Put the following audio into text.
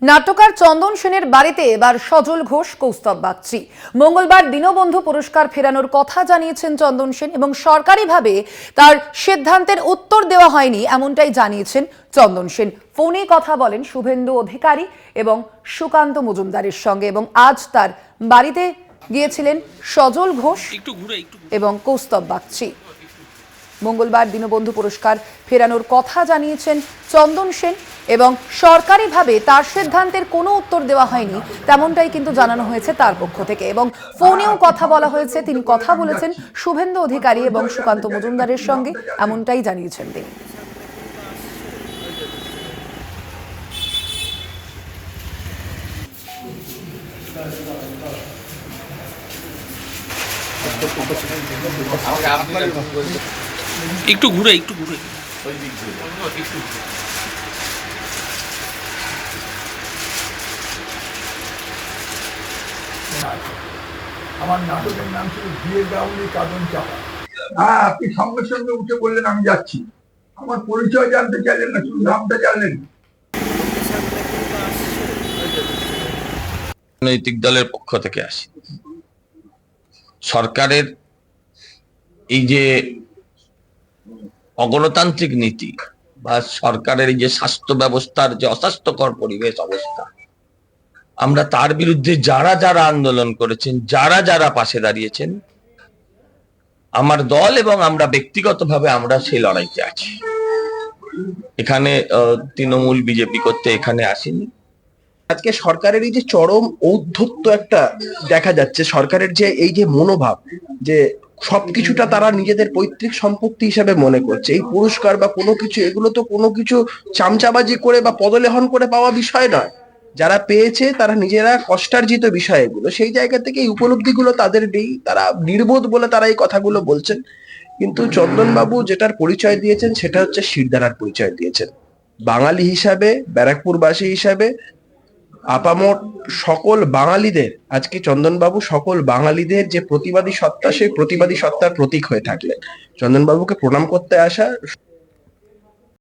নাট্যকার চন্দন সেনের বাড়িতে এবার সজল ঘোষ, কৌস্তব বাগচি। মঙ্গলবার দীনবন্ধু পুরস্কার ফেরানোর কথা জানিয়েছেন চন্দন সেন এবং সরকারিভাবে তার সিদ্ধান্তের উত্তর দেওয়া হয়নি এমনটাই জানিয়েছেন চন্দন সেন। ফোনে কথা বলেন শুভেন্দু অধিকারী এবং সুকান্ত মজুমদারের সঙ্গে এবং আজ তার বাড়িতে গিয়েছিলেন সজল ঘোষ এবং কৌস্তব বাগচি। মঙ্গলবার দীনবন্ধু পুরস্কার ফেরানোর কথা জানিয়েছেন চন্দন সেন এবং সরকারিভাবে তার সিদ্ধান্তের কোনো উত্তর দেওয়া হয়নি তেমনটাই কিন্তু জানানো হয়েছে তার পক্ষ থেকে এবং ফোনেও কথা বলা হয়েছে। তিনি কথা বলেছেন শুভেন্দু অধিকারী এবং সুকান্ত মজুমদারের সঙ্গে এমনটাই জানিয়েছেন তিনি। একটু ঘুরে আমার নাটকের নাম ছিল বিয়ে গাউনি কাঁদন চাপা। হ্যাঁ, আপনি সঙ্গে সঙ্গে উঠে বললেন আমি যাচ্ছি। আমার পরিচয় জানতে চাইলেন না, শুধু নামটা জানলেন। রাজনৈতিক দলের পক্ষ থেকে আসি। সরকারের এই যে অগণতান্ত্রিক নীতি বা সরকারের এই যে স্বাস্থ্য ব্যবস্থার যে অস্বাস্থ্যকর পরিবেশ অবস্থা, আমরা তার বিরুদ্ধে যারা যারা আন্দোলন করেছেন, যারা যারা পাশে দাঁড়িয়েছেন, আমার দল এবং আমরা ব্যক্তিগতভাবে আমরা সেই লড়াইতে আছি। এখানে তৃণমূল বিজেপি করতে এখানে আসেনি। আজকে সরকারের এই যে চরম ঔদ্ধত্য একটা দেখা যাচ্ছে, সরকারের যে এই যে মনোভাব যে সবকিছুটা তারা নিজেদের পৈতৃক সম্পত্তি হিসেবে মনে করছে, এই পুরস্কার বা কোনো কিছু, এগুলো তো কোনো কিছু চামচাবাজি করে বা পদলেহন করে পাওয়া বিষয় নয়। যারা পেয়েছে তারা নিজেরা কষ্টার্জিত বিষয় এগুলো, সেই জায়গা থেকে এই উপলব্ধিগুলো তাদের নেই, তারা নির্বোধ বলে তারা এই কথাগুলো বলছেন। কিন্তু চন্দনবাবু যেটার পরিচয় দিয়েছেন সেটা হচ্ছে শিরদাঁড়ার পরিচয় দিয়েছেন। বাঙালি হিসাবে, ব্যারাকপুরবাসী হিসাবে আপামর সকল বাঙালিদের, আজকে চন্দনবাবু সকল বাঙালিদের যে প্রতিবাদী সত্তা, সেই প্রতিবাদী সত্তার প্রতীক হয়ে থাকলেন। চন্দনবাবুকে প্রণাম করতে আসা